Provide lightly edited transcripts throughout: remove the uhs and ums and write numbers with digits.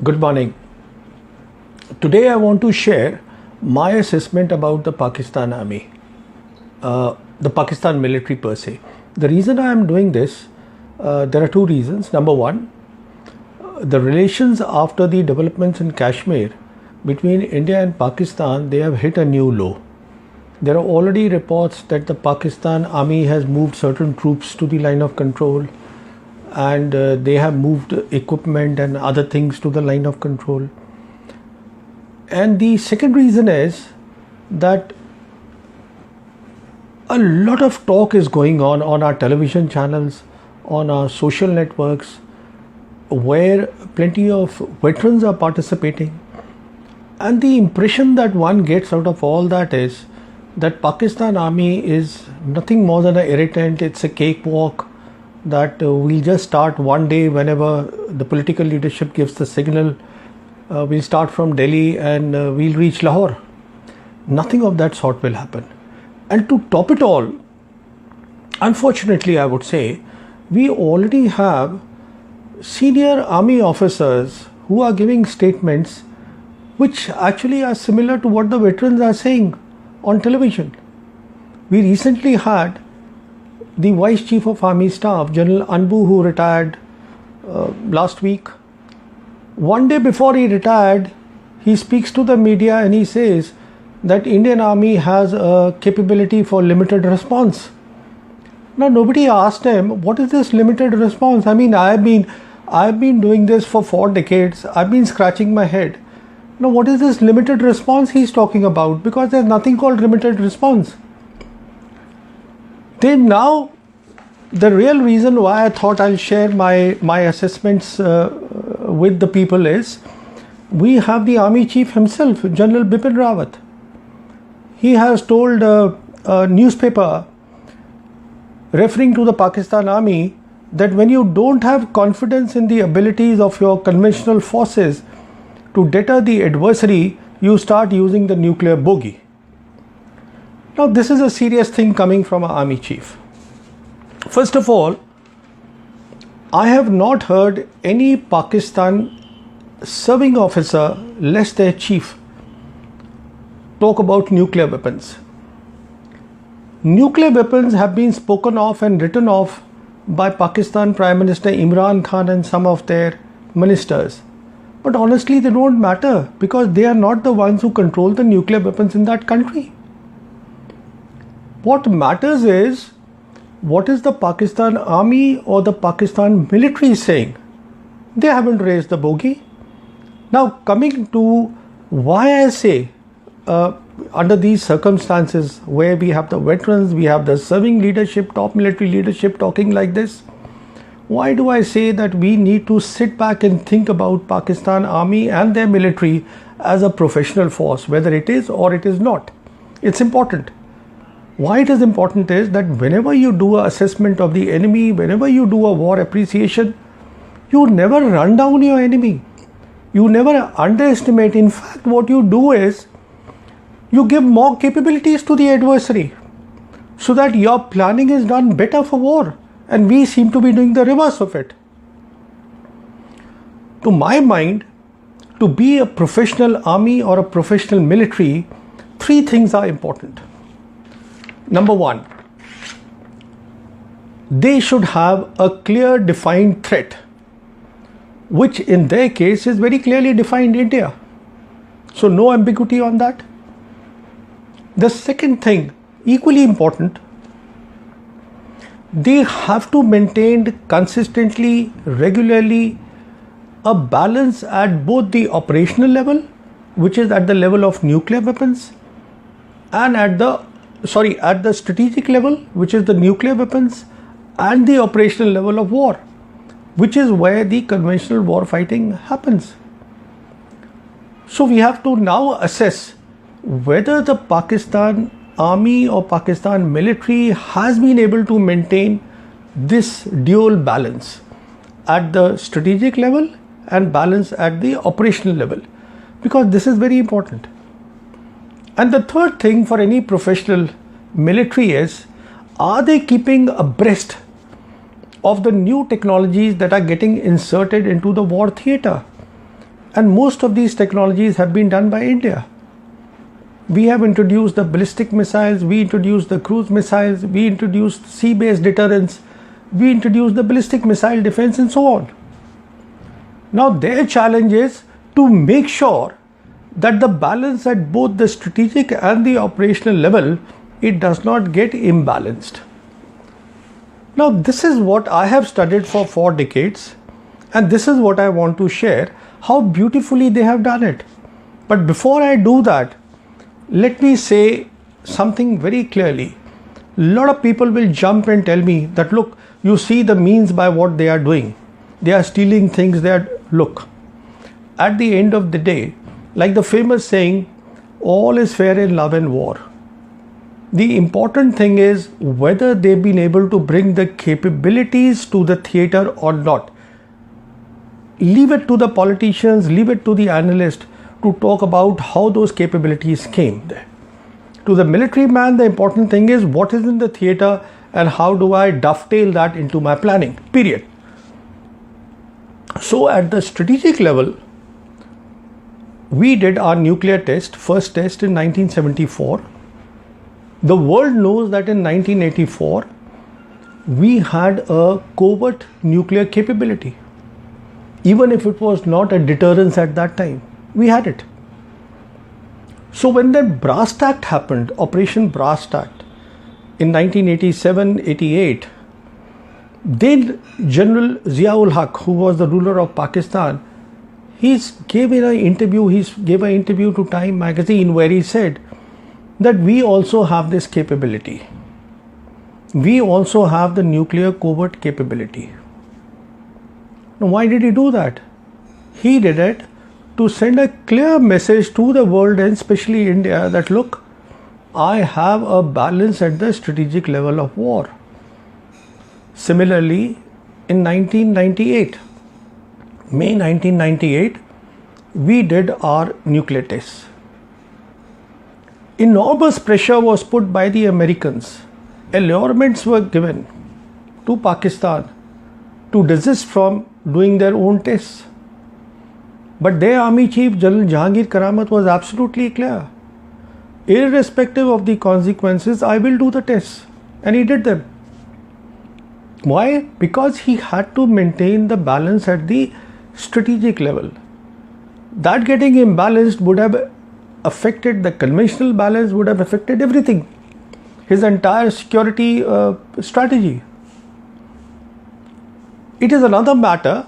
Good morning. Today I want to share my assessment about the Pakistan Army, the Pakistan military per se. The reason I am doing this, there are two reasons. Number one, the relations after the developments in Kashmir between India and Pakistan, they have hit a new low. There are already reports that the Pakistan Army has moved certain troops to the line of control, and they have moved equipment and other things to the line of control. And the second reason is that a lot of talk is going on our television channels, on our social networks, where plenty of veterans are participating. And the impression that one gets out of all that is that Pakistan Army is nothing more than an irritant. It's a cakewalk that we'll just start one day whenever the political leadership gives the signal. We'll start from Delhi and we'll reach Lahore. Nothing of that sort will happen. And to top it all, unfortunately I would say, we already have senior army officers who are giving statements which actually are similar to what the veterans are saying on television. We recently had the Vice Chief of Army Staff, General Anbu, who retired last week. One day before he retired, he speaks to the media and he says that Indian Army has a capability for limited response. Now nobody asked him, what is this limited response? I mean, I've been doing this for 4 decades. I've been scratching my head. Now what is this limited response he's talking about? Because there's nothing called limited response. Then now, the real reason why I thought I'll share my assessments with the people is, we have the Army Chief himself, General Bipin Rawat. He has told a newspaper referring to the Pakistan Army that when you don't have confidence in the abilities of your conventional forces to deter the adversary, you start using the nuclear bogey. Now this is a serious thing coming from an Army Chief. First of all, I have not heard any Pakistan serving officer, less their chief, talk about nuclear weapons. Nuclear weapons have been spoken of and written off by Pakistan Prime Minister Imran Khan and some of their ministers. But honestly, they don't matter because they are not the ones who control the nuclear weapons in that country. What matters is, what is the Pakistan Army or the Pakistan military saying? They haven't raised the bogey. Now coming to why I say under these circumstances where we have the veterans, we have the serving leadership, top military leadership talking like this, why do I say that we need to sit back and think about Pakistan Army and their military as a professional force, whether it is or it is not? It's important. Why it is important is that whenever you do an assessment of the enemy, whenever you do a war appreciation, you never run down your enemy. You never underestimate. In fact, what you do is you give more capabilities to the adversary so that your planning is done better for war. And we seem to be doing the reverse of it. To my mind, to be a professional army or a professional military, 3 things are important. Number one, they should have a clear defined threat, which in their case is very clearly defined India. So no ambiguity on that. The second thing, equally important, they have to maintain consistently, regularly, a balance at both the operational level, which is at the level of nuclear weapons, and at the strategic level, which is the nuclear weapons, and the operational level of war, which is where the conventional war fighting happens. So we have to now assess whether the Pakistan Army or Pakistan military has been able to maintain this dual balance at the strategic level and balance at the operational level, because this is very important. And the third thing for any professional military is, are they keeping abreast of the new technologies that are getting inserted into the war theatre? And most of these technologies have been done by India. We have introduced the ballistic missiles, we introduced the cruise missiles, we introduced sea-based deterrence, we introduced the ballistic missile defense and so on. Now their challenge is to make sure that the balance at both the strategic and the operational level, it does not get imbalanced. Now this is what I have studied for 4 decades, and this is what I want to share, how beautifully they have done it. But before I do that, let me say something very clearly. A lot of people will jump and tell me that, look, you see the means by what they are doing. They are stealing things. Look, at the end of the day, like the famous saying, all is fair in love and war. The important thing is whether they've been able to bring the capabilities to the theater or not. Leave it to the politicians, leave it to the analysts to talk about how those capabilities came there. To the military man, the important thing is what is in the theater and how do I dovetail that into my planning, period. So at the strategic level, we did our nuclear test, first test in 1974. The world knows that in 1984, we had a covert nuclear capability. Even if it was not a deterrence at that time, we had it. So when the Brass Act happened, Operation Brass Act in 1987-88, then General Ziaul Haq, who was the ruler of Pakistan, he gave an interview to Time magazine where he said that we also have this capability. We also have the nuclear covert capability. Now, why did he do that? He did it to send a clear message to the world and especially India that, look, I have a balance at the strategic level of war. Similarly, in 1998, May 1998, we did our nuclear tests. Enormous pressure was put by the Americans. Allurements were given to Pakistan to desist from doing their own tests. But their Army Chief General Jahangir Karamat was absolutely clear. Irrespective of the consequences, I will do the tests. And he did them. Why? Because he had to maintain the balance at the strategic level. That getting imbalanced would have affected the conventional balance, would have affected everything. His entire security strategy. It is another matter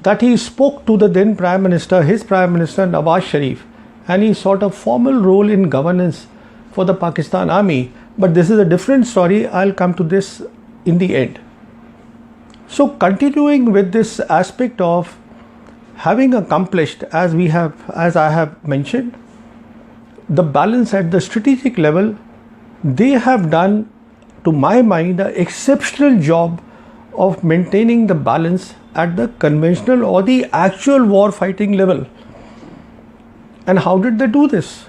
that he spoke to the then Prime Minister, his Prime Minister Nawaz Sharif, and he sought a formal role in governance for the Pakistan Army. But this is a different story. I'll come to this in the end. So continuing with this aspect of having accomplished, as I have mentioned, the balance at the strategic level, they have done, to my mind, an exceptional job of maintaining the balance at the conventional or the actual war fighting level. And how did they do this?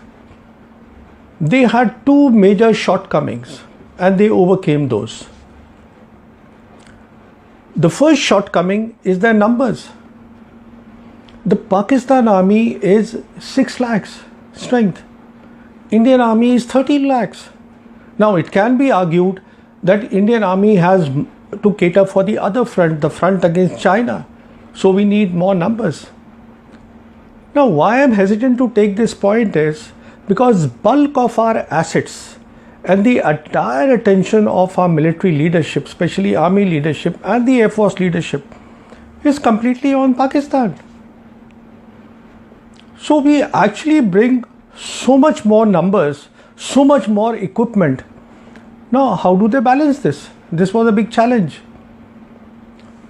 They had 2 major shortcomings and they overcame those. The first shortcoming is their numbers. The Pakistan Army is 6 lakhs strength. Indian Army is 13 lakhs. Now it can be argued that Indian Army has to cater for the other front, the front against China. So we need more numbers. Now why I am hesitant to take this point is because bulk of our assets and the entire attention of our military leadership, especially Army leadership and the Air Force leadership, is completely on Pakistan. So we actually bring so much more numbers, so much more equipment. Now how do they balance this? This was a big challenge.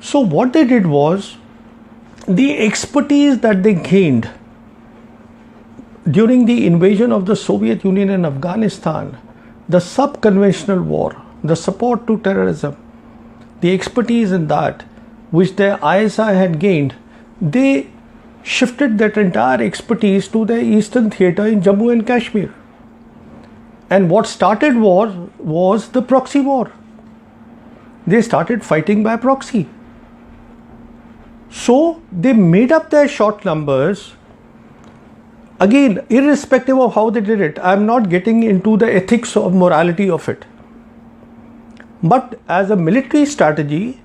So what they did was, the expertise that they gained during the invasion of the Soviet Union in Afghanistan, the sub-conventional war, the support to terrorism, the expertise in that, which their ISI had gained, they shifted that entire expertise to the eastern theatre in Jammu and Kashmir. And what started was the proxy war. They started fighting by proxy. So they made up their short numbers Again, irrespective of how they did it, I'm not getting into the ethics of morality of it. But as a military strategy,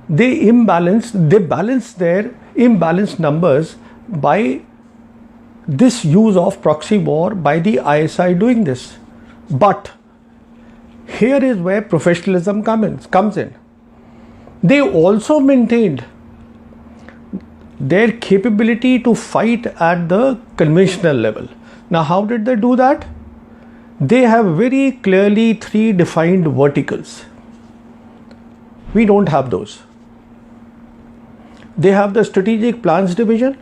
they balance their imbalanced numbers by this use of proxy war by the ISI doing this. But here is where professionalism comes in. They also maintained their capability to fight at the conventional level. Now, how did they do that? They have very clearly 3 defined verticals. We don't have those. They have the Strategic Plans Division,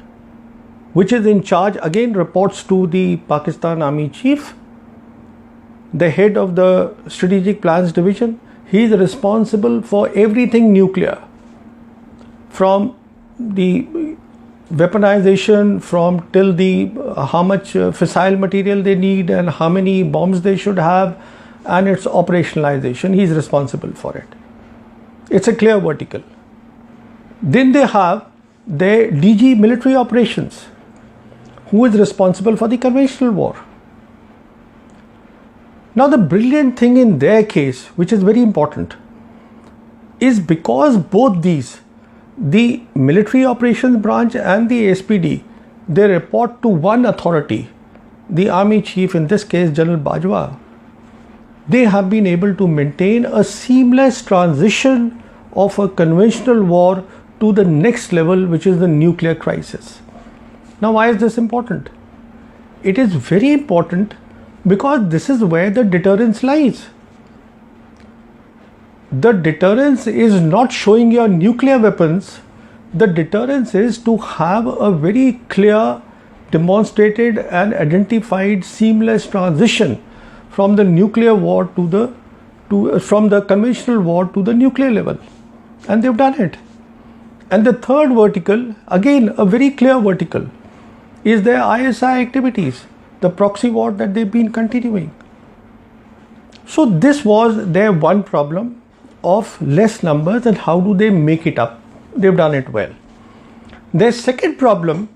which is in charge, again reports to the Pakistan Army Chief, the head of the Strategic Plans Division. He is responsible for everything nuclear, from the weaponization, from till the how much fissile material they need and how many bombs they should have, and its operationalization. He is responsible for it. It's a clear vertical. Then they have their DG military operations, who is responsible for the conventional war. Now, the brilliant thing in their case, which is very important, is because both these, the military operations branch and the SPD, they report to one authority, the army chief, in this case General Bajwa. They have been able to maintain a seamless transition of a conventional war to the next level, which is the nuclear crisis. Now, why is this important? It is very important because this is where the deterrence lies. The deterrence is not showing your nuclear weapons. The deterrence is to have a very clear, demonstrated and identified seamless transition from the nuclear war from the conventional war to the nuclear level. And they've done it. And the third vertical, again a very clear vertical, is their ISI activities, the proxy war that they've been continuing. So this was their one problem of less numbers, and how do they make it up? They've done it well. Their second problem,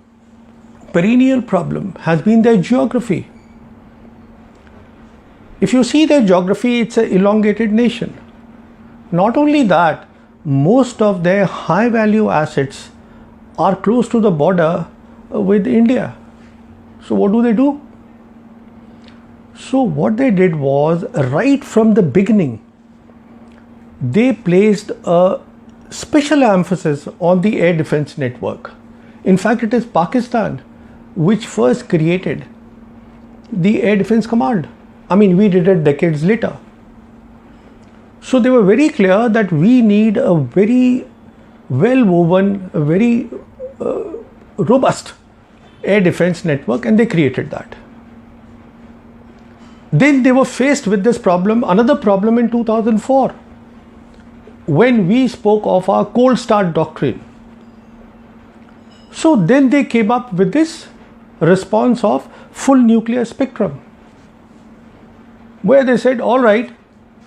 perennial problem, has been their geography. If you see their geography, it's an elongated nation. Not only that, most of their high value assets are close to the border with India. So what do? So what they did was, right from the beginning, they placed a special emphasis on the air defense network. In fact, it is Pakistan which first created the Air Defense Command. I mean, we did it decades later. So they were very clear that we need a very well woven, a very robust air defense network, and they created that. Then they were faced with this problem, another problem in 2004, when we spoke of our cold start doctrine. So then they came up with this response of full nuclear spectrum, where they said, all right,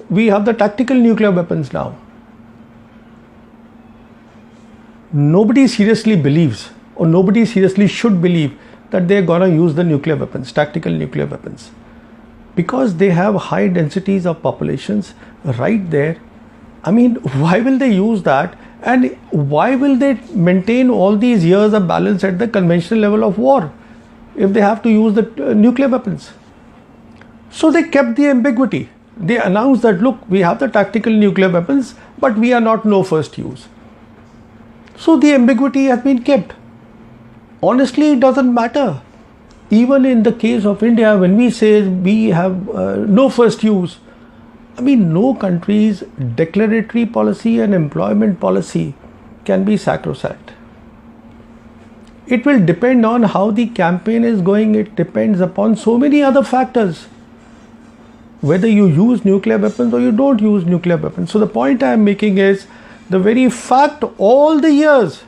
we have the tactical nuclear weapons now. Nobody seriously believes, or nobody seriously should believe, that they're gonna use the nuclear weapons, tactical nuclear weapons, because they have high densities of populations right there. I mean, why will they use that? And why will they maintain all these years of balance at the conventional level of war if they have to use the nuclear weapons? So they kept the ambiguity. They announced that, look, we have the tactical nuclear weapons, but we are not no first use. So the ambiguity has been kept. Honestly, it doesn't matter. Even in the case of India, when we say we have no first use, I mean, no country's declaratory policy and employment policy can be sacrosanct. It will depend on how the campaign is going. It depends upon so many other factors, whether you use nuclear weapons or you don't use nuclear weapons. So the point I am making is, the very fact, all the years,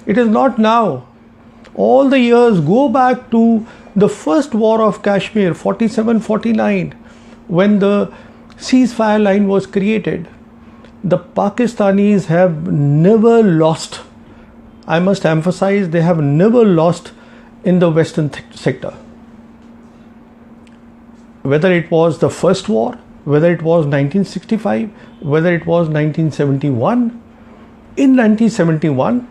it is not now, all the years go back to the first war of Kashmir, 47-49, when the ceasefire line was created. The Pakistanis have never lost, I must emphasize, they have never lost in the Western sector. Whether it was the first war, whether it was 1965, whether it was 1971. In 1971,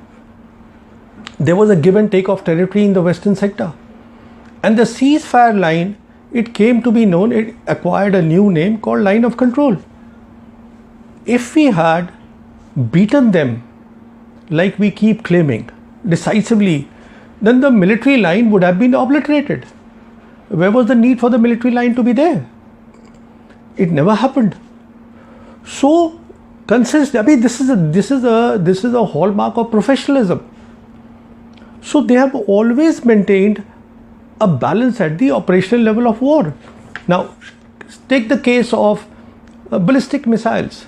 there was a give and take of territory in the Western sector. And the ceasefire line, it came to be known, it acquired a new name called line of control. If we had beaten them, like we keep claiming, decisively, then the military line would have been obliterated. Where was the need for the military line to be there? It never happened. So, this is a hallmark of professionalism. So they have always maintained a balance at the operational level of war. Now, take the case of ballistic missiles.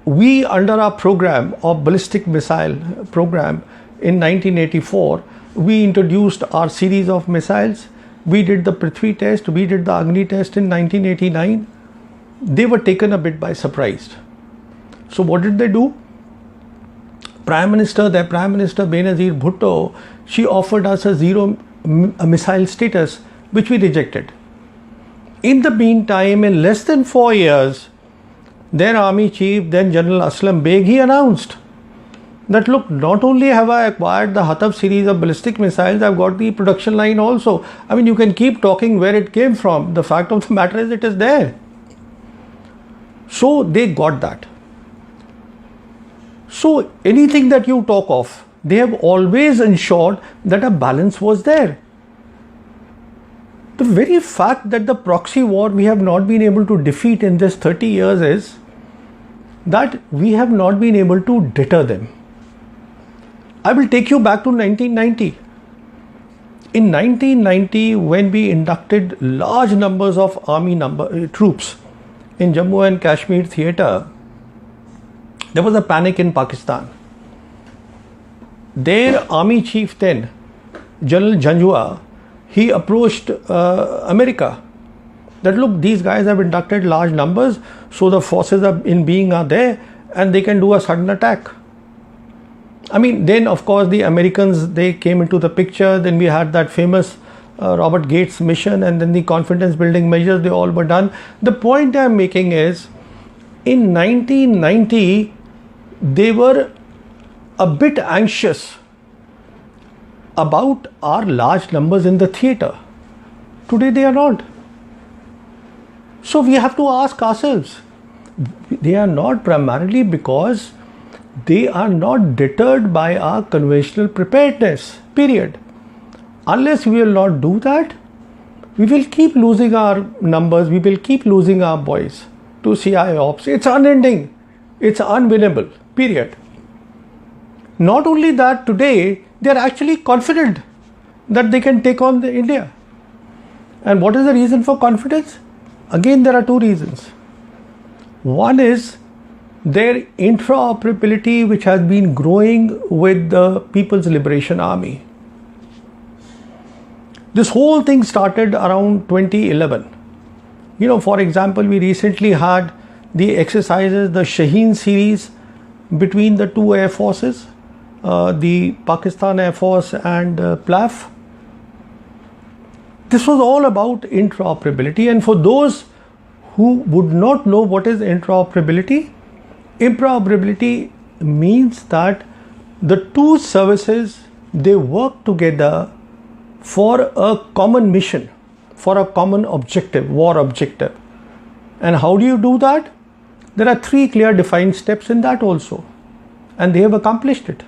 We, under our program of ballistic missile program in 1984, we introduced our series of missiles. We did the Prithvi test, we did the Agni test in 1989. They were taken a bit by surprise. So what did they do? Prime Minister Benazir Bhutto, she offered us a zero missile status, which we rejected. In the meantime, in less than 4 years, their army chief, then General Aslam Beg, he announced that, look, not only have I acquired the Hataf series of ballistic missiles, I've got the production line also. I mean, you can keep talking where it came from. The fact of the matter is, it is there. So they got that. So anything that you talk of, they have always ensured that a balance was there. The very fact that the proxy war we have not been able to defeat in this 30 years is that we have not been able to deter them. I will take you back to 1990. In 1990, when we inducted large numbers of army troops in Jammu and Kashmir theatre, there was a panic in Pakistan. Their army chief then, General Janjua, he approached America that, look, these guys have inducted large numbers, so the forces in being are there and they can do a sudden attack. I mean, then of course the Americans, they came into the picture. Then we had that famous Robert Gates mission, and then the confidence building measures, they all were done. The point I'm making is, in 1990, they were a bit anxious about our large numbers in the theatre. Today they are not. So we have to ask ourselves, they are not primarily because they are not deterred by our conventional preparedness, period. Unless we will not do that, we will keep losing our numbers, we will keep losing our boys to CI ops. It's unending, it's unwinnable, period. Not only that, today they are actually confident that they can take on India. And what is the reason for confidence? Again, there are two reasons. One is their interoperability, which has been growing with the People's Liberation Army. This whole thing started around 2011. You know, for example, we recently had the exercises, the Shaheen series between the two air forces, the Pakistan Air Force and PLAF. This was all about interoperability, and for those who would not know what is interoperability means that the two services, they work together for a common mission, for a common objective, war objective. And how do you do that? There are 3 clear defined steps in that also, and they have accomplished it.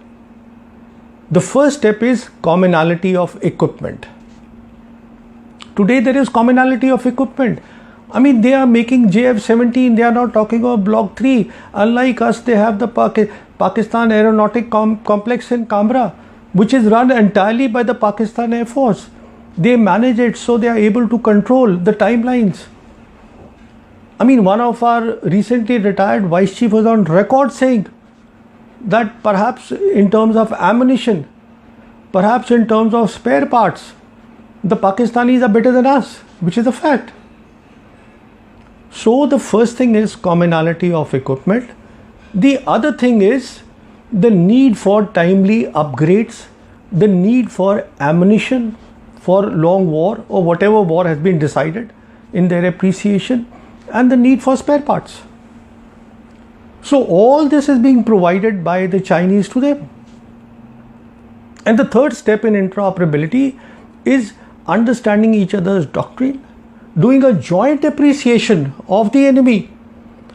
The first step is commonality of equipment. Today there is commonality of equipment. I mean, they are making JF-17, they are not talking about Block 3. Unlike us, they have the Pakistan Aeronautic Complex in Canberra, which is run entirely by the Pakistan Air Force. They manage it, so they are able to control the timelines. I mean, one of our recently retired vice chief was on record saying that perhaps in terms of ammunition, perhaps in terms of spare parts, the Pakistanis are better than us, which is a fact. So the first thing is commonality of equipment. The other thing is the need for timely upgrades, the need for ammunition for long war or whatever war has been decided in their appreciation, and the need for spare parts. So all this is being provided by the Chinese to them. And the third step in interoperability is understanding each other's doctrine, doing a joint appreciation of the enemy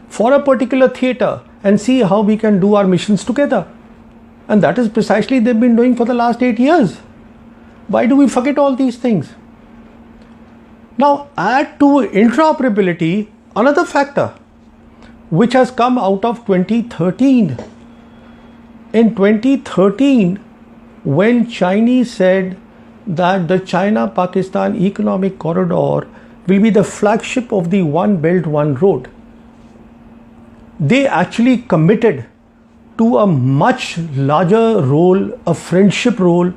for a particular theater and see how we can do our missions together. And that is precisely they've been doing for the last 8 years. Why do we forget all these things? Now add to interoperability another factor which has come out of 2013. In 2013, when Chinese said that the China-Pakistan economic corridor will be the flagship of the One Belt, One Road, they actually committed to a much larger role, a friendship role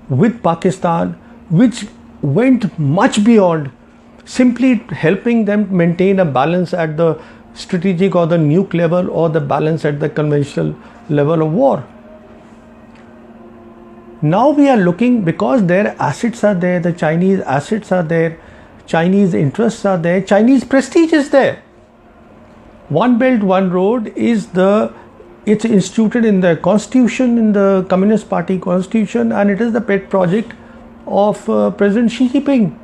with Pakistan, which went much beyond simply helping them maintain a balance at the strategic or the nuke level or the balance at the conventional level of war. Now we are looking, because their assets are there, the Chinese assets are there, Chinese interests are there, Chinese prestige is there. One Belt, One Road is it's instituted in the constitution, in the Communist Party constitution, and it is the pet project of President Xi Jinping.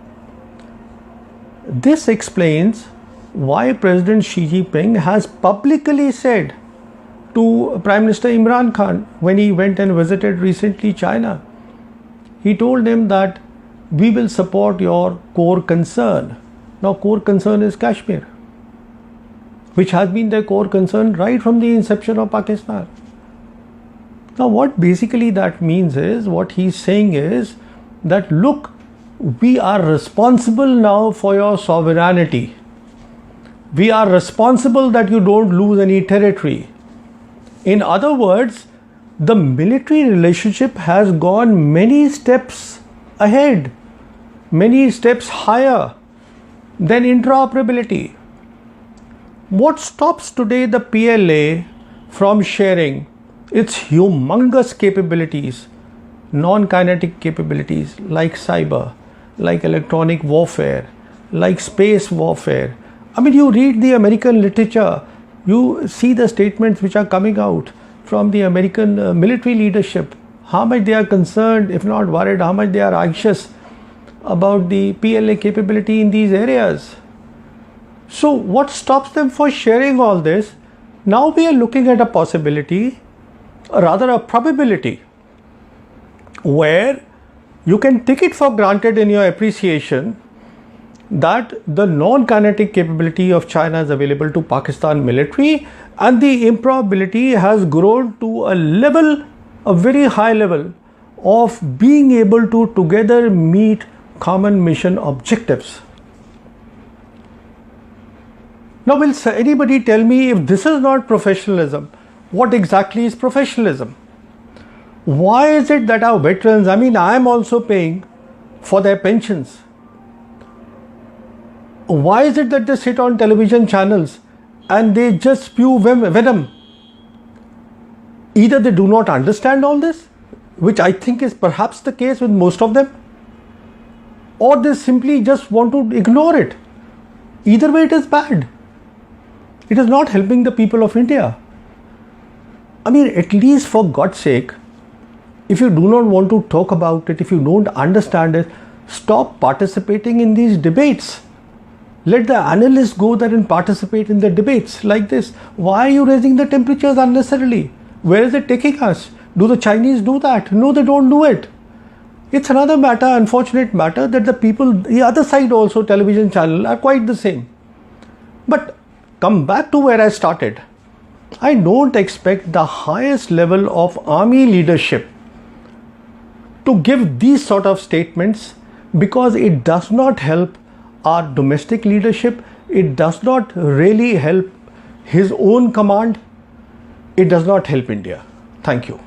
This explains why President Xi Jinping has publicly said to Prime Minister Imran Khan when he went and visited recently China, he told him that we will support your core concern. Now core concern is Kashmir, which has been their core concern right from the inception of Pakistan. Now what basically that means is, what he's saying is that look, we are responsible now for your sovereignty. We are responsible that you don't lose any territory. In other words, the military relationship has gone many steps ahead, many steps higher than interoperability. What stops today the PLA from sharing its humongous capabilities, non-kinetic capabilities like cyber, like electronic warfare, like space warfare? I mean, you read the American literature, you see the statements which are coming out from the American military leadership, how much they are concerned, if not worried, how much they are anxious about the PLA capability in these areas. So what stops them for sharing all this? Now we are looking at a possibility, or rather a probability, where you can take it for granted in your appreciation that the non-kinetic capability of China is available to Pakistan military, and the improbability has grown to a level, a very high level of being able to together meet common mission objectives. Now will anybody tell me, if this is not professionalism, what exactly is professionalism? Why is it that our veterans, I mean, I am also paying for their pensions. Why is it that they sit on television channels and they just spew venom? Either they do not understand all this, which I think is perhaps the case with most of them, or they simply just want to ignore it. Either way, it is bad. It is not helping the people of India. I mean, at least for God's sake, if you do not want to talk about it, if you don't understand it, stop participating in these debates. Let the analysts go there and participate in the debates like this. Why are you raising the temperatures unnecessarily? Where is it taking us? Do the Chinese do that? No, they don't do it. It's another matter, unfortunate matter, that the people, the other side also, television channel, are quite the same. But come back to where I started. I don't expect the highest level of army leadership to give these sort of statements, because it does not help our domestic leadership. It does not really help his own command. It does not help India. Thank you.